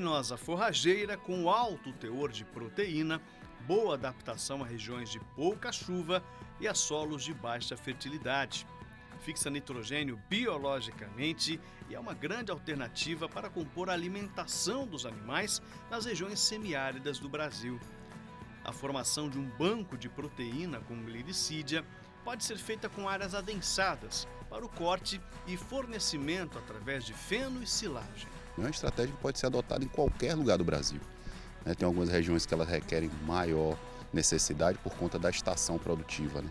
leguminosa forrageira com alto teor de proteína, boa adaptação a regiões de pouca chuva e a solos de baixa fertilidade. Fixa nitrogênio biologicamente e é uma grande alternativa para compor a alimentação dos animais nas regiões semiáridas do Brasil. A formação de um banco de proteína com glicídia pode ser feita com áreas adensadas para o corte e fornecimento através de feno e silagem. É uma estratégia que pode ser adotada em qualquer lugar do Brasil. Tem algumas regiões que elas requerem maior necessidade por conta da estação produtiva.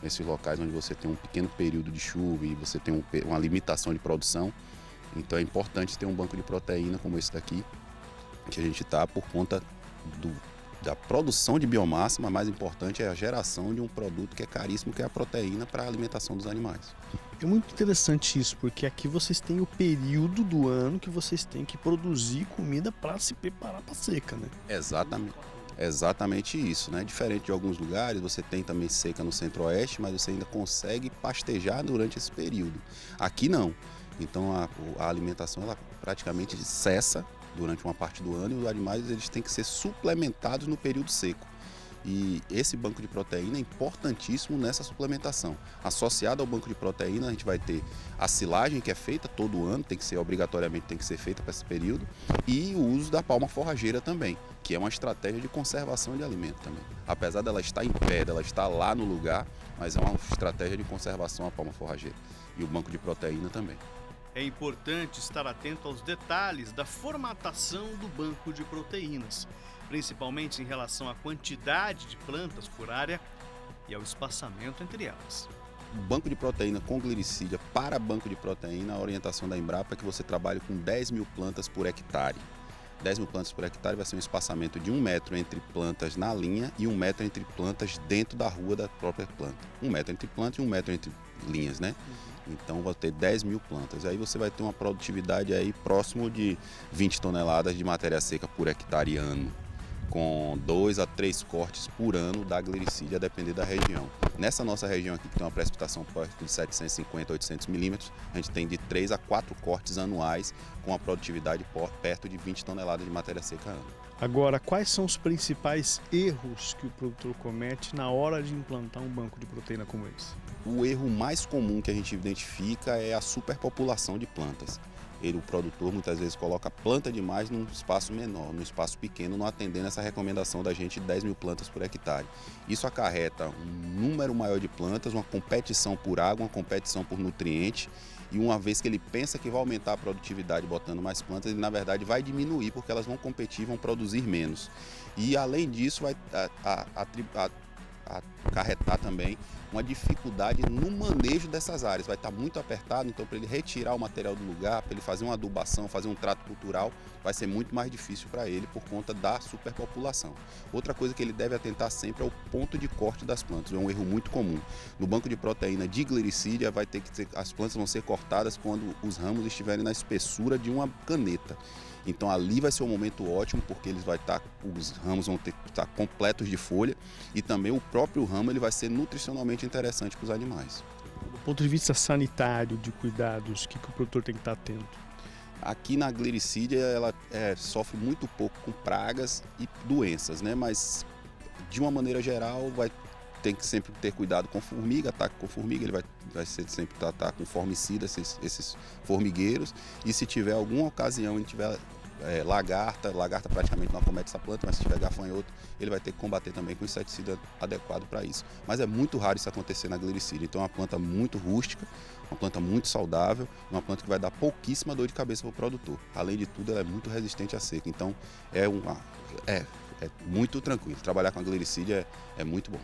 Nesses locais onde você tem um pequeno período de chuva e você tem uma limitação de produção, então é importante ter um banco de proteína como esse daqui, que a gente está por conta da produção de biomassa, mas mais importante é a geração de um produto que é caríssimo, que é a proteína para a alimentação dos animais. É muito interessante isso, porque aqui vocês têm o período do ano que vocês têm que produzir comida para se preparar para a seca, né? Exatamente isso, né? Diferente de alguns lugares, você tem também seca no centro-oeste, mas você ainda consegue pastejar durante esse período. Aqui não. Então a alimentação ela praticamente cessa durante uma parte do ano e os animais eles têm que ser suplementados no período seco. E esse banco de proteína é importantíssimo nessa suplementação. Associado ao banco de proteína, a gente vai ter a silagem que é feita todo ano, obrigatoriamente tem que ser feita para esse período, e o uso da palma forrageira também, que é uma estratégia de conservação de alimento também. Apesar dela estar em pé, dela estar lá no lugar, mas é uma estratégia de conservação a palma forrageira. E o banco de proteína também. É importante estar atento aos detalhes da formatação do banco de proteínas, principalmente em relação à quantidade de plantas por área e ao espaçamento entre elas. O banco de proteína com glicídia para banco de proteína, a orientação da Embrapa é que você trabalhe com 10 mil plantas por hectare. 10 mil plantas por hectare vai ser um espaçamento de 1 metro entre plantas na linha e 1 metro entre plantas dentro da rua da própria planta. 1 metro entre plantas e 1 metro entre linhas, né? Então vai ter 10 mil plantas. Aí você vai ter uma produtividade aí próximo de 20 toneladas de matéria seca por hectare ano, com 2 a 3 cortes por ano da glicídia, a depender da região. Nessa nossa região aqui, que tem uma precipitação perto de 750 a 800 milímetros, a gente tem de 3 a 4 cortes anuais, com a produtividade perto de 20 toneladas de matéria seca ano. Agora, quais são os principais erros que o produtor comete na hora de implantar um banco de proteína como esse? O erro mais comum que a gente identifica é a superpopulação de plantas. O produtor muitas vezes coloca planta demais num espaço menor, num espaço pequeno, não atendendo essa recomendação da gente de 10 mil plantas por hectare. Isso acarreta um número maior de plantas, uma competição por água, uma competição por nutriente, e uma vez que ele pensa que vai aumentar a produtividade botando mais plantas, ele na verdade vai diminuir porque elas vão competir, vão produzir menos. E além disso vai acarretar também uma dificuldade no manejo dessas áreas. Vai estar muito apertado, então para ele retirar o material do lugar, para ele fazer uma adubação, fazer um trato cultural, vai ser muito mais difícil para ele por conta da superpopulação. Outra coisa que ele deve atentar sempre é o ponto de corte das plantas, é um erro muito comum. No banco de proteína de glicídia as plantas vão ser cortadas quando os ramos estiverem na espessura de uma caneta. Então ali vai ser um momento ótimo porque os ramos vão estar completos de folha e também o próprio ramo ele vai ser nutricionalmente interessante para os animais. Do ponto de vista sanitário, de cuidados, o que o produtor tem que estar atento? Aqui na glicídia ela sofre muito pouco com pragas e doenças, né? Mas de uma maneira geral tem que sempre ter cuidado com formiga, ataque com formiga, ele vai sempre tratar com formicida esses formigueiros, e se tiver alguma ocasião em que tiver lagarta praticamente não acomete essa planta, mas se tiver gafanhoto, ele vai ter que combater também com inseticida adequado para isso. Mas é muito raro isso acontecer na glicídia, então é uma planta muito rústica, uma planta muito saudável, uma planta que vai dar pouquíssima dor de cabeça para o produtor. Além de tudo, ela é muito resistente à seca, então é muito tranquilo. Trabalhar com a glicídia é muito bom.